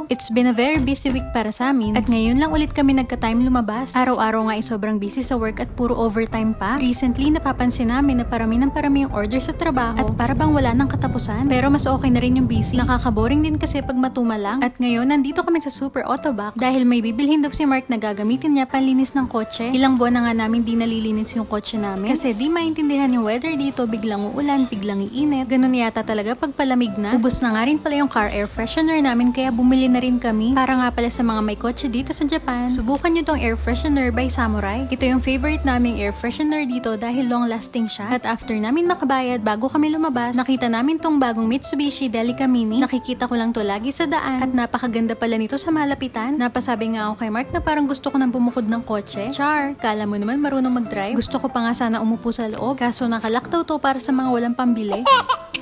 It's been a very busy week para sa amin at ngayon lang ulit kami nagka-time lumabas. Araw-araw nga ay sobrang busy sa work at puro overtime pa. Recently napapansin namin na parami ng parami yung order sa trabaho at para bang wala nang katapusan. Pero mas okay na rin yung busy. Nakaka-boring din kasi pag matuma lang. At ngayon nandito kami sa Super Autobox dahil may bibilhin daw si Mark na gagamitin niya panlinis ng kotse. Ilang buwan na nga namin di nalilinis yung kotse namin kasi di maintindihan yung weather dito, biglang uulan, biglang iinit. Ganun yata talaga pag palamig na. Ubus na nga rin pala yung car air freshener namin kaya bumili na rin kami. Para nga pala sa mga may kotse dito sa Japan, subukan nyo tong air freshener by Samurai. Ito yung favorite naming air freshener dito dahil long lasting siya. At after namin makabayad bago kami lumabas, nakita namin tong bagong Mitsubishi Delica Mini. Nakikita ko lang to lagi sa daan at napakaganda pala nito sa malapitan. Napasabi nga ako kay Mark na parang gusto ko nang bumukod ng kotse. Char, kala mo naman marunong mag-drive. Gusto ko pa nga sana umupo sa loob kaso nakalaktaw to para sa mga walang pambili.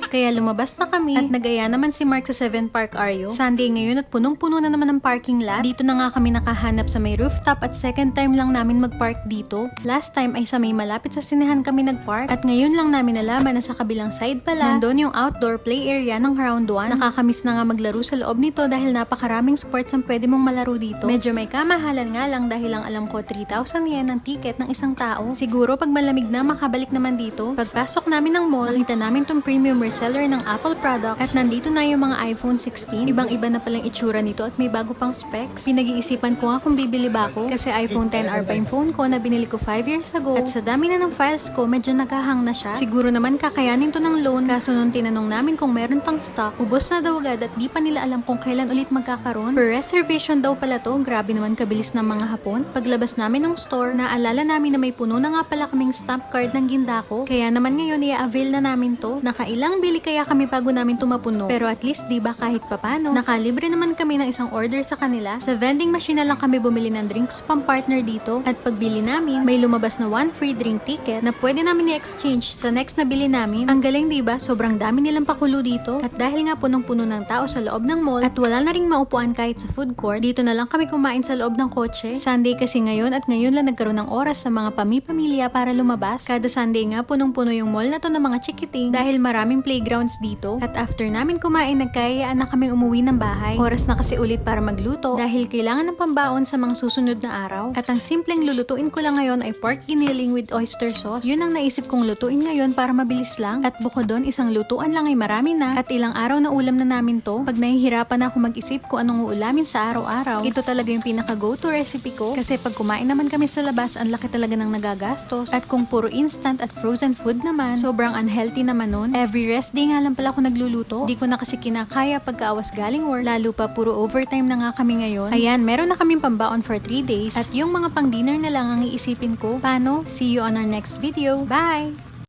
Kaya lumabas na kami at nagaya naman si Mark sa 7 Park Ario. Sunday ngayon at punong-puno na naman ang parking lot. Dito na nga kami nakahanap sa may rooftop at second time lang namin mag-park dito. Last time ay sa may malapit sa sinehan kami nag-park at ngayon lang namin nalaman na sa kabilang side pala nandun yung outdoor play area ng Round 1. Nakakamiss na nga maglaro sa loob nito dahil napakaraming sports ang pwede mong malaro dito. Medyo may kamahalan nga lang dahil ang alam ko 3,000 yen ang ticket ng isang tao. Siguro pag malamig na makabalik naman dito. Pagpasok namin ng mall, nakita namin tong premium reseller ng Apple products at nandito na yung mga iPhone 16. Ibang-iba na palang itsura nito at may bago pang specs. Pinag-iisipan ko nga kung bibili ba ako kasi iPhone 10R pa yung phone ko na binili ko 5 years ago at sa dami na ng files ko medyo nakahang na siya. Siguro naman kakayanin to ng loan kaso nung tinanong namin kung meron pang stock, ubos na daw agad at di pa nila alam kung kailan ulit magkakaroon. Per reservation daw pala to. Grabe naman kabilis ng mga Hapon. Paglabas namin ng store, naalala namin na may puno na nga pala kaming stamp card ng Gindako. Kaya naman ngayon i-avail na namin to. Nakailang bili kaya kami bago namin tumapuno. Pero at least diba kahit papano, nakalibre naman kami ng isang order sa kanila. Sa vending machine na lang kami bumili ng drinks pang partner dito. At pagbili namin, may lumabas na 1 free drink ticket na pwede namin i-exchange sa next na bili namin. Ang galing diba? Sobrang dami nilang pakulo dito. At dahil nga punong-puno ng tao sa loob ng mall at wala na ring maupuan kahit sa food court, dito na lang kami kumain sa loob ng kotse. Sunday kasi ngayon at ngayon lang nagkaroon ng oras sa mga pamilya para lumabas. Kada Sunday nga punong-puno yung mall na to ng mga chikiting dahil maraming playgrounds dito. At after namin kumain, nagkayaan na kaming umuwi ng bahay. Oras na kasi ulit para magluto dahil kailangan ng pambaon sa mga susunod na araw. At ang simpleng lulutuin ko lang ngayon ay pork giniling with oyster sauce. Yun ang naisip kong lutuin ngayon para mabilis lang. At bukod doon, isang lutuan lang ay marami na. At ilang araw na ulam na namin to. Pag nahihirapan na ako mag-isip kung anong uulamin sa araw-araw, ito talaga yung pinaka-go-to recipe ko. Kasi pag kumain naman kami sa labas, ang laki talaga ng nagagastos. At kung puro instant at frozen food naman, sobrang unhealthy naman nun. Every rest day nga lang pala ako nagluluto. Di ko na kasi kinakaya pagkaawas galing work. Lalo pa puro overtime na nga kami ngayon. Ayan, meron na kaming pambaon for 3 days. At yung mga pang dinner na lang ang iisipin ko. Paano? See you on our next video. Bye!